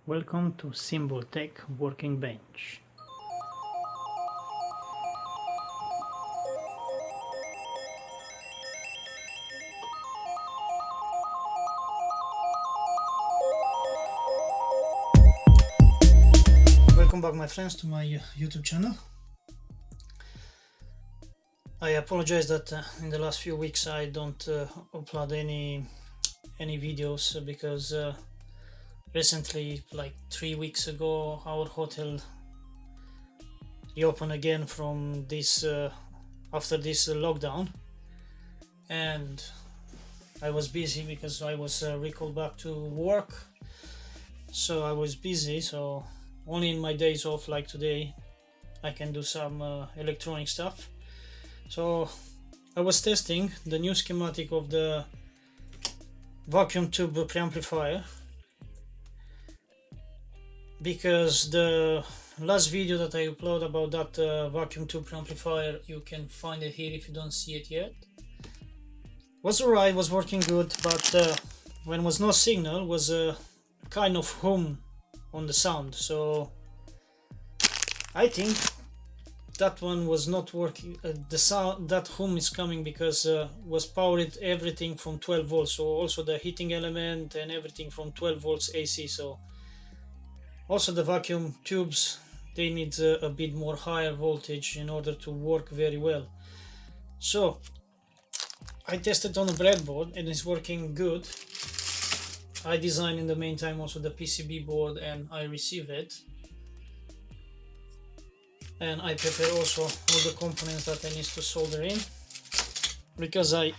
Welcome to Symbol Tech Working Bench. Welcome back, my friends, to my YouTube channel. I apologize that in the last few weeks I don't upload any videos because recently, like 3 weeks ago, our hotel reopened again from this after this lockdown, and I was busy because I was recalled back to work, so I was busy. So only in my days off, like today, I can do some electronic stuff. So I was testing the new schematic of the vacuum tube preamplifier, because the last video that I upload about that vacuum tube amplifier, you can find it here if you don't see it yet, was alright, was working good, but when was no signal, was a kind of hum on the sound. So I think that one was not working. The sound, that hum is coming because was powered everything from 12 volts, so also the heating element and everything from 12 volts AC. So also the vacuum tubes, they need a bit more higher voltage in order to work very well. So I tested on a breadboard and it's working good. I designed in the meantime also the PCB board and I receive it. And I prepare also all the components that I need to solder in, because I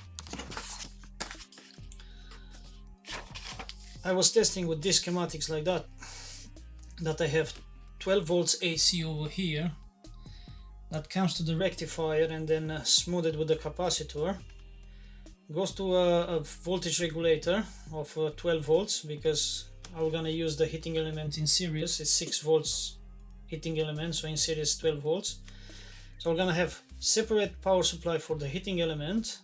was testing with these schematics like that I have 12 volts AC over here that comes to the rectifier and then smoothed with the capacitor, goes to a voltage regulator of 12 volts because I'm gonna use the heating element in series. It's 6 volts heating element, so in series 12 volts. So we're gonna have separate power supply for the heating element,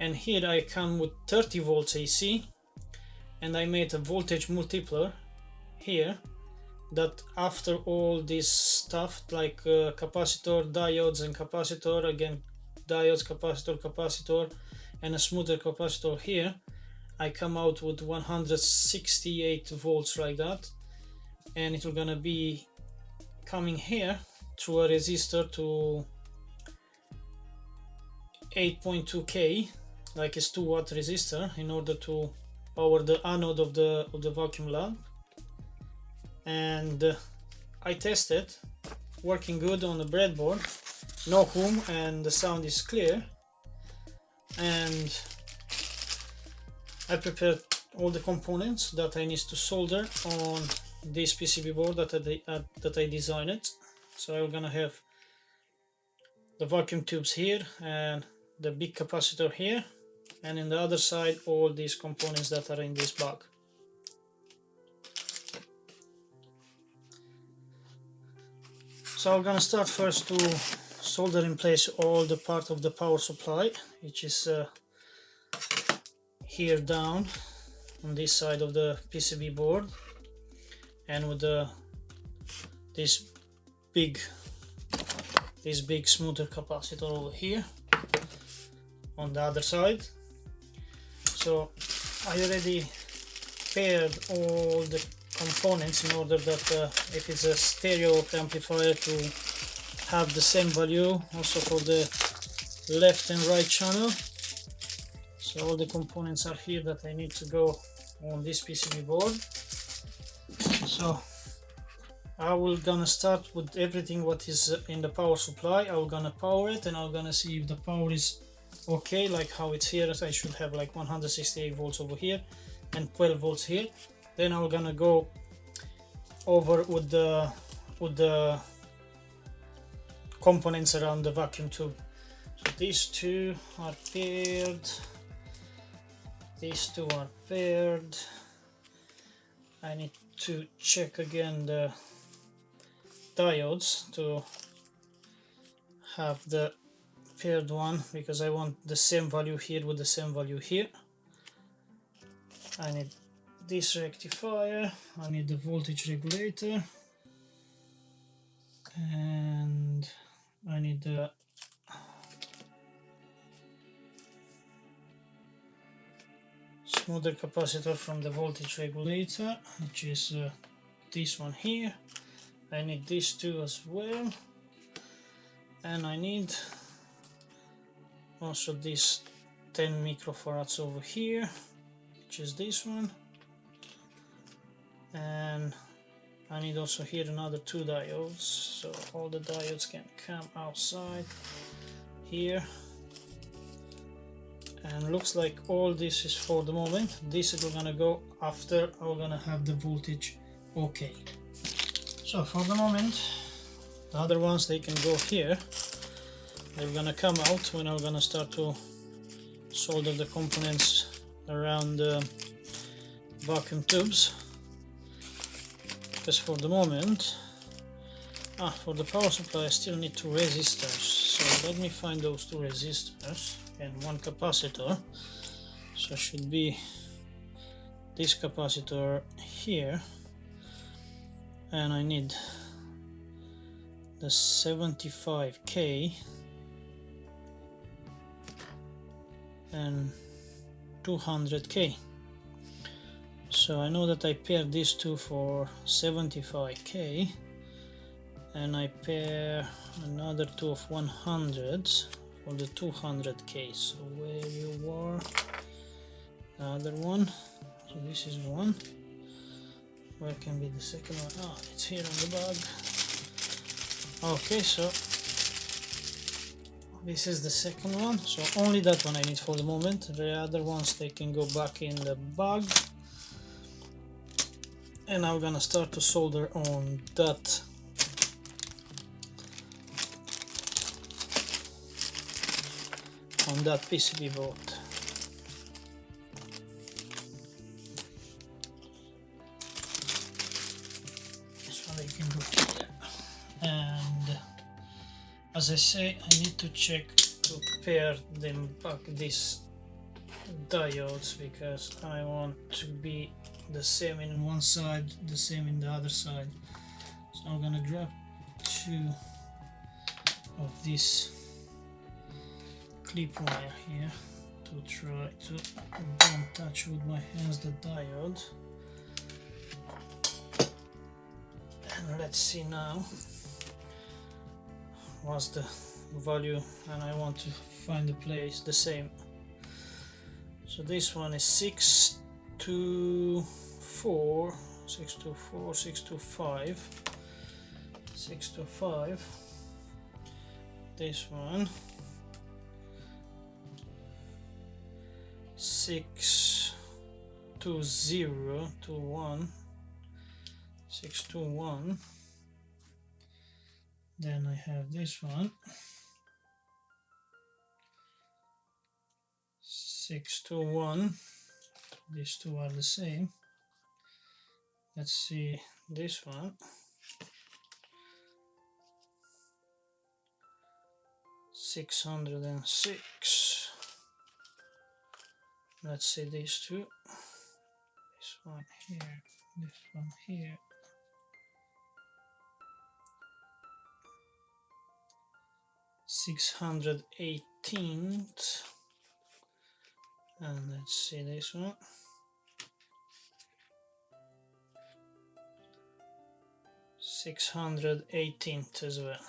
and here I come with 30 volts AC, and I made a voltage multiplier here that after all this stuff like capacitor, diodes and capacitor, again diodes, capacitor, and a smoother capacitor here, I come out with 168 volts like that, and it will gonna be coming here through a resistor to 8.2k, like it's 2-watt resistor, in order to power the anode of the vacuum lamp. And I tested, working good on the breadboard, no hum, and the sound is clear. And I prepared all the components that I need to solder on this PCB board that I designed. So I'm gonna have the vacuum tubes here and the big capacitor here, and in the other side all these components that are in this bag. So I'm gonna start first to solder in place all the part of the power supply, which is here down on this side of the PCB board, and with this big smoother capacitor over here on the other side. So I already paired all the components in order that if it's a stereo amplifier, to have the same value also for the left and right channel. So all the components are here that I need to go on this PCB board. So I will gonna start with everything what is in the power supply. I'm gonna power it and I'm gonna see if the power is okay, like how it's here. I should have like 168 volts over here and 12 volts here. Then I'm gonna go over with the components around the vacuum tube. So these two are paired, these two are paired. I need to check again the diodes to have the paired one, because I want the same value here with the same value here. I need this rectifier, I need the voltage regulator, and I need the smoother capacitor from the voltage regulator, which is this one here. I need these two as well, and I need also this 10 microfarads over here, which is this one, and I need also here another 2 diodes, so all the diodes can come outside here. And looks like all this is for the moment. This is gonna go after I'm gonna have the voltage okay. So for the moment, the other ones, they can go here. They're gonna come out when I'm gonna start to solder the components around the vacuum tubes. Because for the moment, for the power supply I still need 2 resistors. So let me find those 2 resistors and 1 capacitor. So it should be this capacitor here, and I need the 75K and 200K. So I know that I paired these two for 75K, and I pair another 2 of 100s for the 200K. So where you are, the other one. So this is one. Where can be the second one? It's here on the bag. Okay, so this is the second one. So only that one I need for the moment. The other ones, they can go back in the bag. And I'm gonna start to solder on that PCB board. This one they can go here. And as I say, I need to check to pair them back, these diodes, because I want to be the same in one side, the same in the other side. So I'm gonna grab 2 of this clip wire here to try to don't touch with my hands the diode. And let's see now what's the value, and I want to find the place the same. So this one is 624, 624, 625, 625. This one 620, 21, 621. Then I have this one 621. These two are the same. Let's see this one. 606. Let's see these two. This one here, this one here. 618. And let's see this one. 618 as well.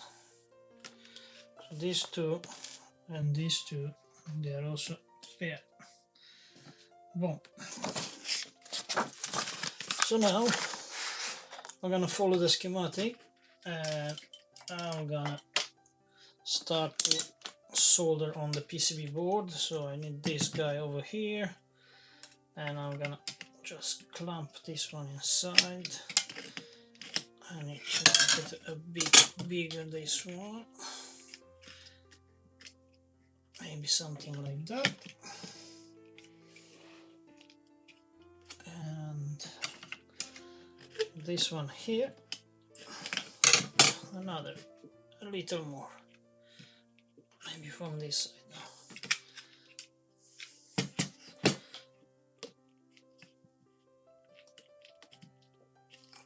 So these two and these two, they are also paired. Boom. So now I'm gonna follow the schematic, and I'm gonna start to solder on the PCB board. So I need this guy over here, and I'm gonna just clamp this one inside. I need to make it a bit bigger, this one. Maybe something like that. And this one here, another, a little more. Maybe from this side.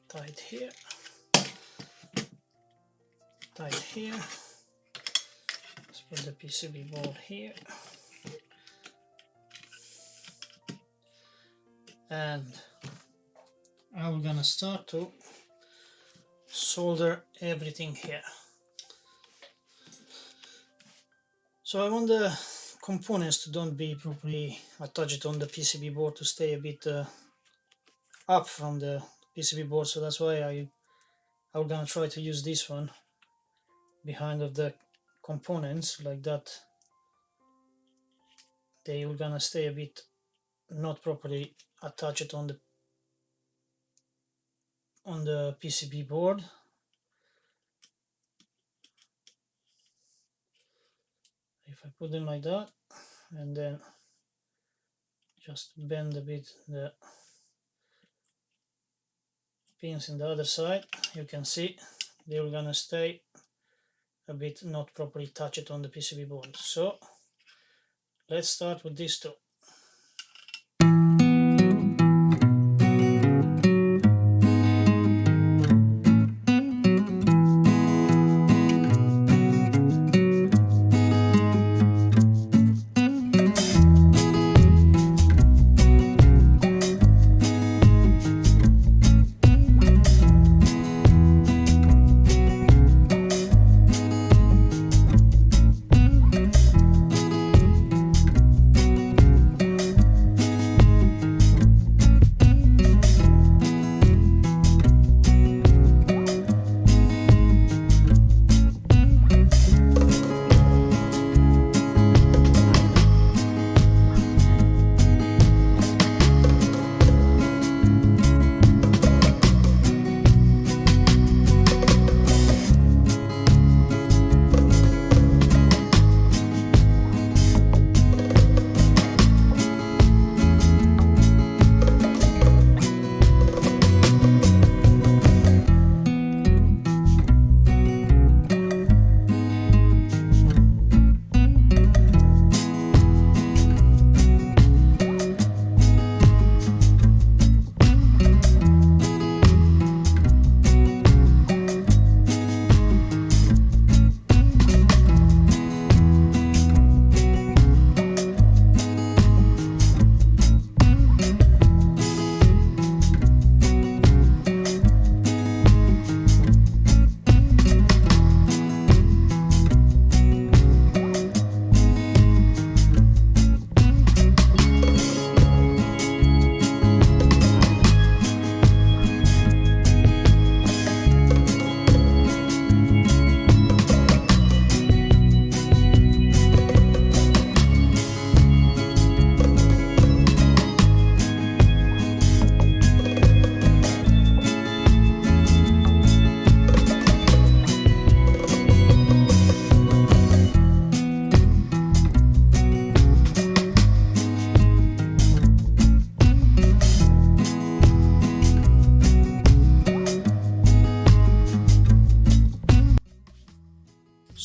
tight here, tight here. Let's put the PCB board here, and I'm gonna start to solder everything here. So I want the components to don't be properly attached on the PCB board, to stay a bit up from the PCB board, so that's why I'm gonna try to use this one behind of the components, like that they will gonna stay a bit not properly attached on the PCB board. If I put them like that and then just bend a bit the pins in the other side, you can see they will gonna stay a bit not properly touched on the PCB board. So let's start with these two.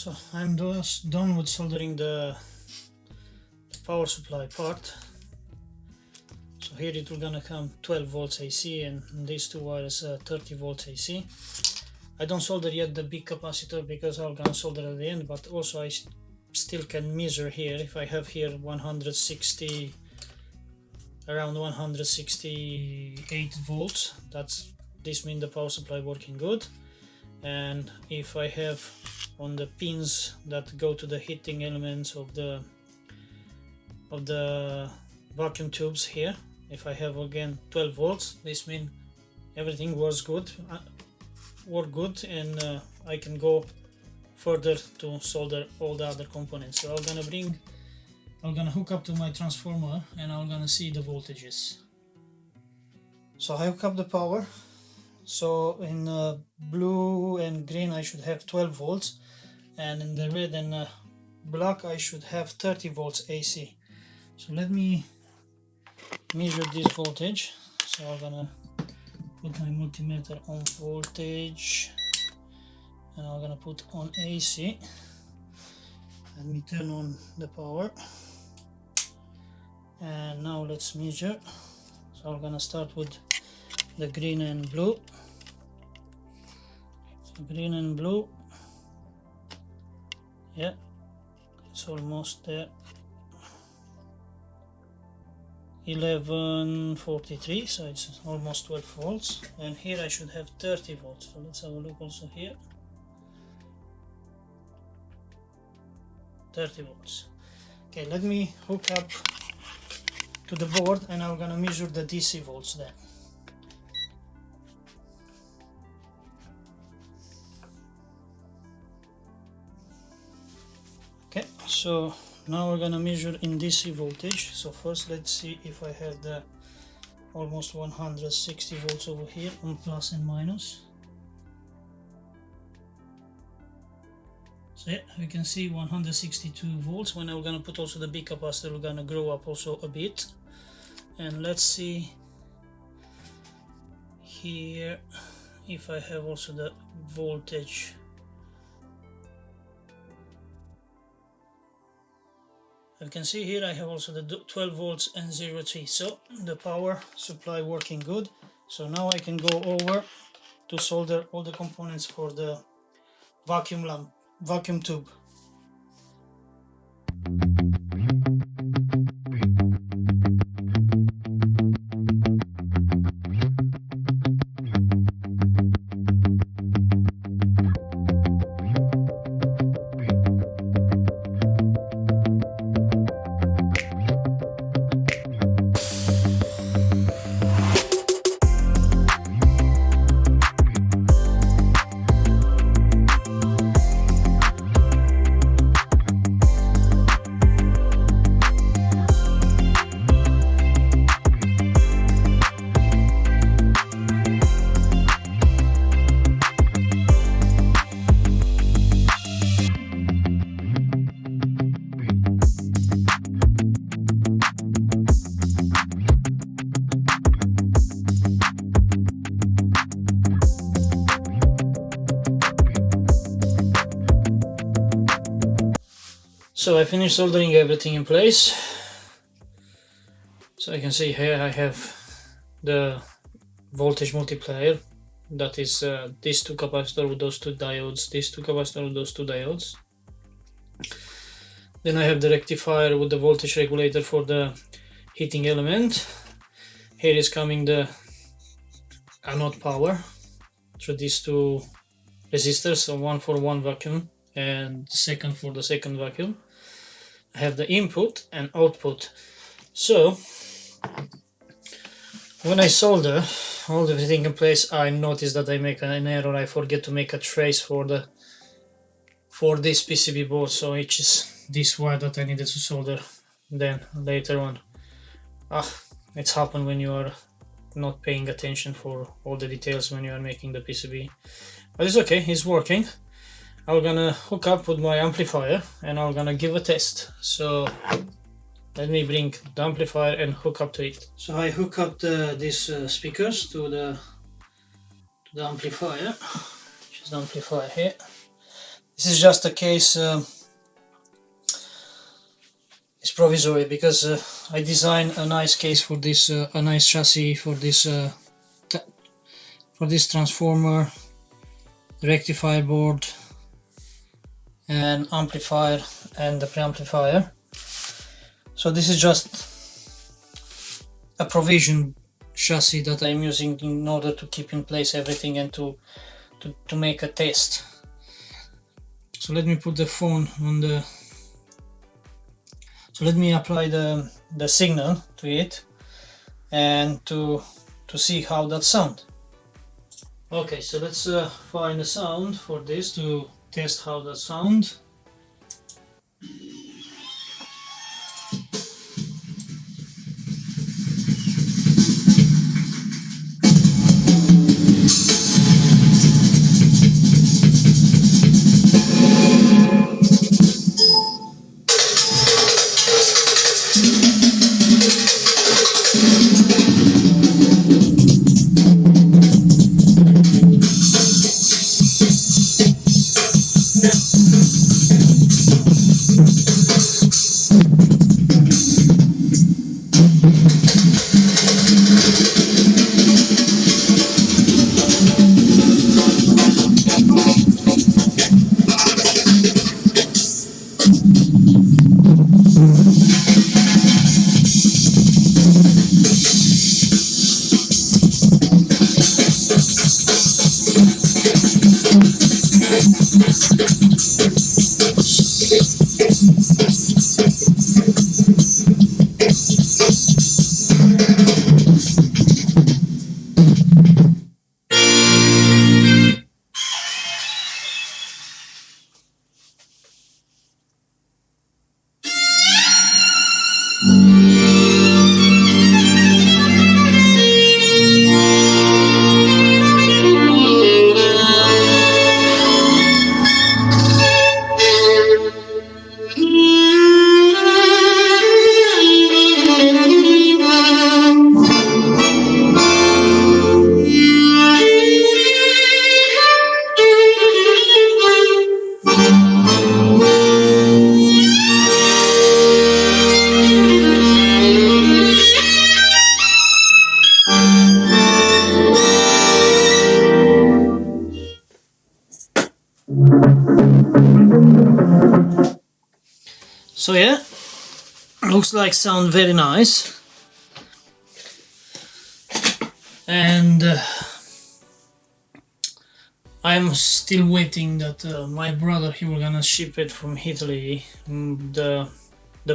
So I'm just done with soldering the power supply part. So here it will gonna come 12 volts AC, and these two wires 30 volts AC. I don't solder yet the big capacitor because I'm gonna solder at the end, but also I still can measure here. If I have here 160, around 168 volts, this means the power supply working good. And if I have on the pins that go to the heating elements of the vacuum tubes here, if I have again 12 volts, this means everything works good, and I can go further to solder all the other components. So I'm gonna hook up to my transformer and I'm gonna see the voltages. So I hook up the power. So in blue and green I should have 12 volts, and in the red and black I should have 30 volts AC. So let me measure this voltage. So I'm gonna put my multimeter on voltage and I'm gonna put on AC. Let me turn on the power, and now let's measure. So I'm gonna start with the green and blue So green and blue, yeah, it's almost there. 1143, so it's almost 12 volts, and here I should have 30 volts. So let's have a look also here. 30 volts. Okay, let me hook up to the board and I'm gonna measure the DC volts then. Okay, so now we're gonna measure in DC voltage. So first let's see if I have the almost 160 volts over here on plus and minus. So yeah, we can see 162 volts. When I'm gonna put also the big capacitor, we're gonna grow up also a bit. And let's see here if I have also the voltage. You can see here I have also the 12 volts and 0.3, so the power supply working good. So now I can go over to solder all the components for the vacuum tube. So I finished soldering everything in place. So I can see here I have the voltage multiplier, that is these two capacitors with those two diodes, these two capacitors with those two diodes. Then I have the rectifier with the voltage regulator for the heating element. Here is coming the anode power through these two resistors, so one for one vacuum and the second for the second vacuum. I have the input and output. So when I solder all everything in place, I notice that I make an error. I forget to make a trace for this PCB board, so it is this wire that I needed to solder then later on. It's happened when you are not paying attention for all the details when you are making the PCB, but it's okay, it's working. I'm gonna hook up with my amplifier and I'm gonna give a test. So let me bring the amplifier and hook up to it. So I hook up these speakers to the amplifier, which is the amplifier here. This is just a case, it's provisory because I designed a nice case for this, a nice chassis for this transformer, rectifier board, and amplifier and the preamplifier. So this is just a provision chassis that I'm using in order to keep in place everything and to make a test. So let me put the phone on the, so let me apply the signal to it and to see how that sounds. Okay, so let's find a sound for this to test how that sounds. So yeah, looks like sound very nice, and I'm still waiting that my brother, he will gonna ship it from Italy, the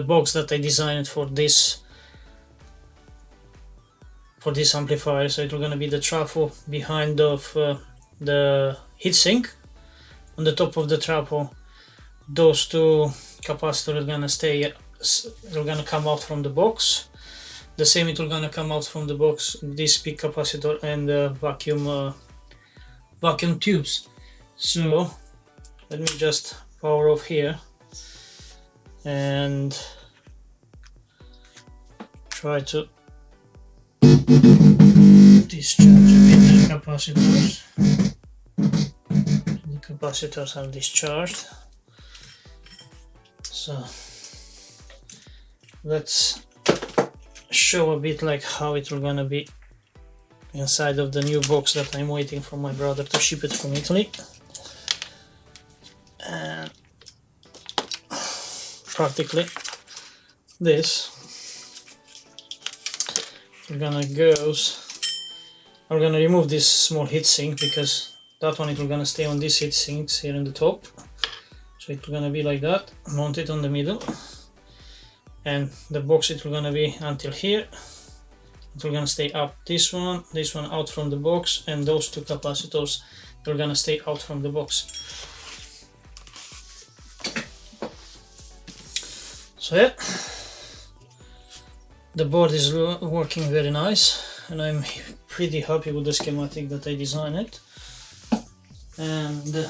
box that I designed for this amplifier. So it will gonna be the trafo behind of the heatsink. On the top of the trafo, those two capacitors are gonna stay. They're gonna come out from the box. The same, it will gonna come out from the box, this big capacitor and the vacuum tubes. So let me just power off here and try to discharge a bit the capacitors. The capacitors are discharged. So let's show a bit like how it will gonna be inside of the new box that I'm waiting for my brother to ship it from Italy. And practically this, we're gonna remove this small heatsink, because that one, it will gonna stay on these heatsinks here in the top. So it's gonna be like that, mounted on the middle, and the box, it will gonna be until here. It will gonna stay up. This one out from the box, and those two capacitors, they're gonna stay out from the box. So yeah, the board is working very nice, and I'm pretty happy with the schematic that I designed it. And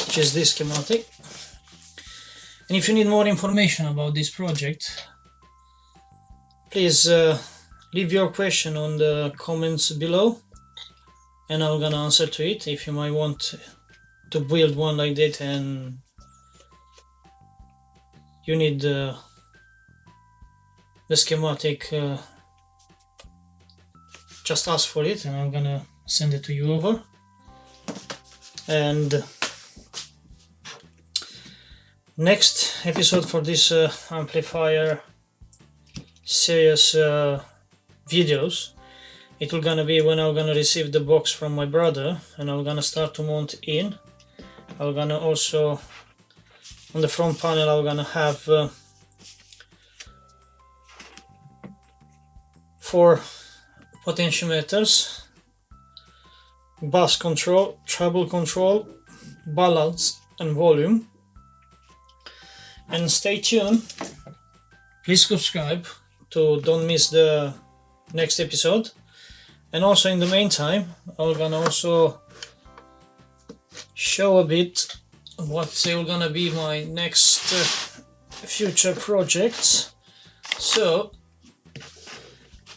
which is this schematic. And if you need more information about this project, please leave your question on the comments below, and I'm gonna answer to it. If you might want to build one like that and you need the schematic, just ask for it and I'm gonna send it to you over. And next episode for this amplifier series videos, it will gonna be when I'm gonna receive the box from my brother, and I'm gonna start to mount in. I'm gonna also, on the front panel, I'm gonna have 4 potentiometers, bass control, treble control, balance and volume. And stay tuned, please subscribe to don't miss the next episode. And also in the meantime, I'm gonna also show a bit what's gonna be my next future projects. So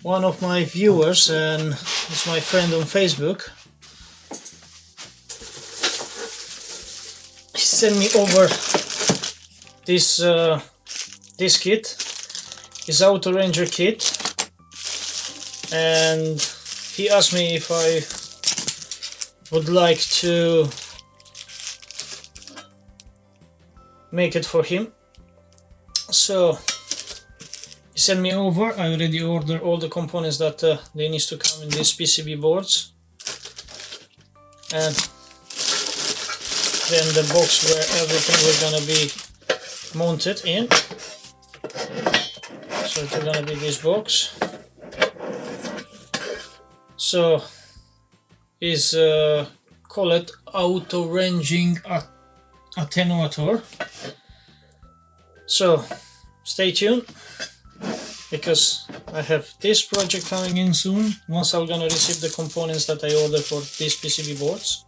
one of my viewers, and is my friend on Facebook, he sent me over this kit, his Auto Ranger kit, and he asked me if I would like to make it for him. So he sent me over. I already ordered all the components that they need to come in these PCB boards, and then the box where everything is gonna be mounted in. So it's gonna be this box. So is call it auto ranging attenuator. So stay tuned, because I have this project coming in soon, once I'm gonna receive the components that I ordered for these PCB boards.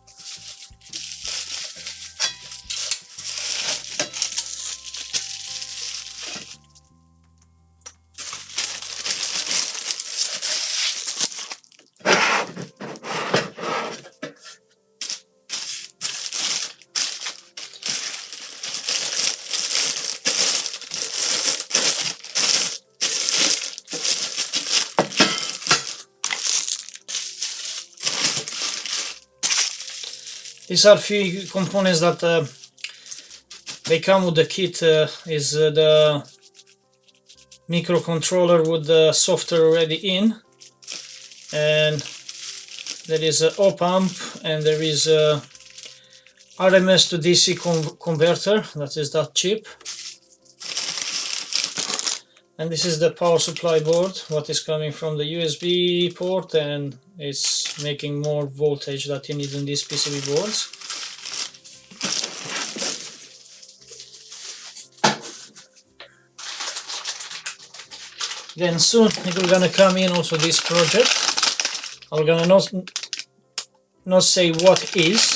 These are few components that they come with the kit. Is the microcontroller with the software already in, and there is an op amp, and there is a RMS to DC converter, that is that chip, and this is the power supply board, what is coming from the USB port, and it's making more voltage that you need in these PCB boards. Then soon it will gonna come in also this project. I'm gonna not say what is,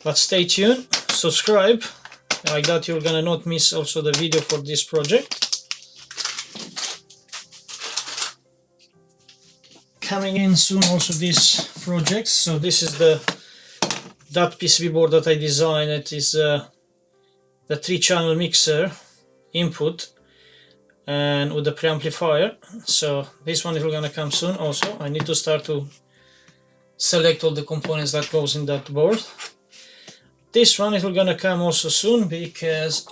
but stay tuned, subscribe, like that you're gonna not miss also the video for this project. Coming in soon also this project. So this is that PCB board that I designed. It is the 3-channel mixer input and with the preamplifier. So this one is gonna come soon also. I need to start to select all the components that goes in that board. This one is gonna come also soon, because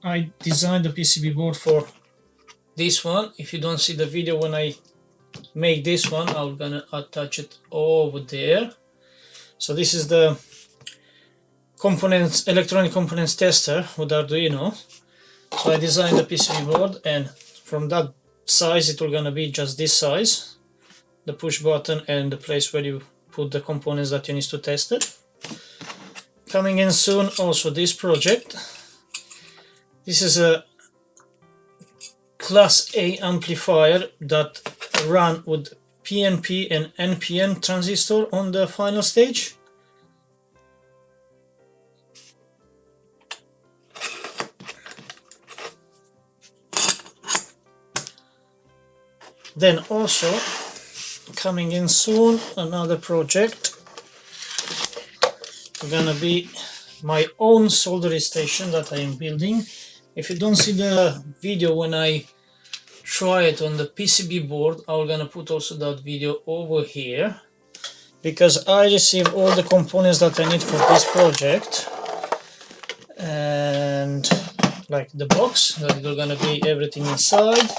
I designed the PCB board for this one. If you don't see the video when I make this one, I'm gonna attach it over there. So this is the components, electronic components tester with Arduino. So I designed the PCB board, and from that size it will gonna be just this size, the push button and the place where you put the components that you need to test it. Coming in soon also this project. This is a Class A amplifier that run with PNP and NPN transistor on the final stage. Then also coming in soon another project, gonna be my own soldering station that I am building. If you don't see the video when I try it on the PCB board, I'm gonna put also that video over here, because I receive all the components that I need for this project, and like the box that is gonna be everything inside.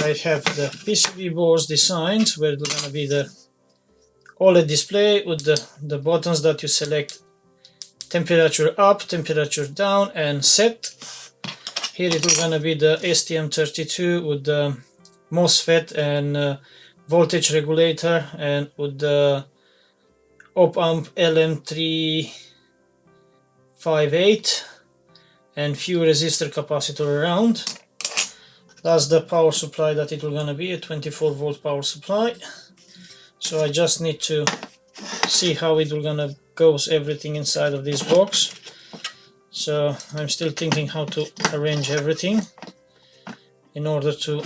I have the PCB boards designed where it's gonna be the OLED display with the buttons that you select, temperature up, temperature down, and set. Here it will gonna be the STM32 with the MOSFET and voltage regulator, and with the op amp LM358 and few resistor capacitor around. That's the power supply that it will gonna be, a 24-volt power supply. So I just need to see how it will gonna goes everything inside of this box. So I'm still thinking how to arrange everything in order to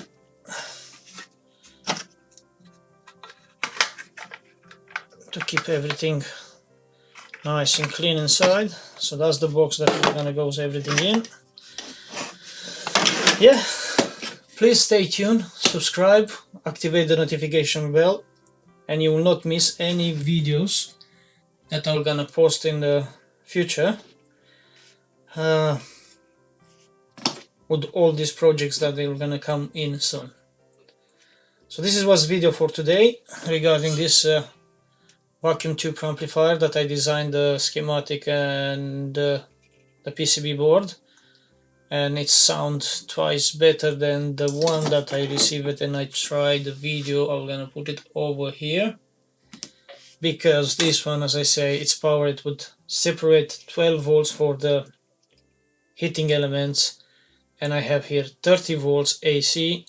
keep everything nice and clean inside. So that's the box that we're gonna goes everything in. Yeah, please stay tuned, subscribe, activate the notification bell, and you will not miss any videos that I'm gonna post in the future with all these projects that are gonna come in soon. So this was video for today regarding this vacuum tube amplifier that I designed the schematic and the PCB board, and it sounds twice better than the one that I received and I tried the video. I'm gonna put it over here, because this one, as I say, it's powered with separate 12 volts for the heating elements, and I have here 30 volts AC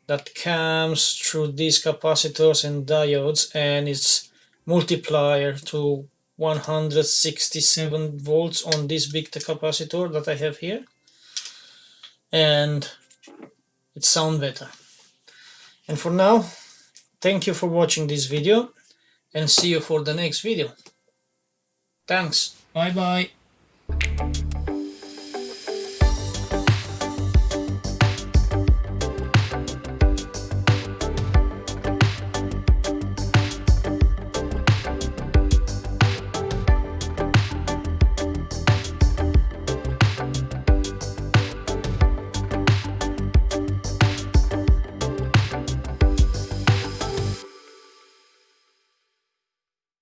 that comes through these capacitors and diodes, and it's multiplier to 167 volts on this big capacitor that I have here, and it sounds better. And for now, thank you for watching this video, and see you for the next video. Thanks. Bye bye.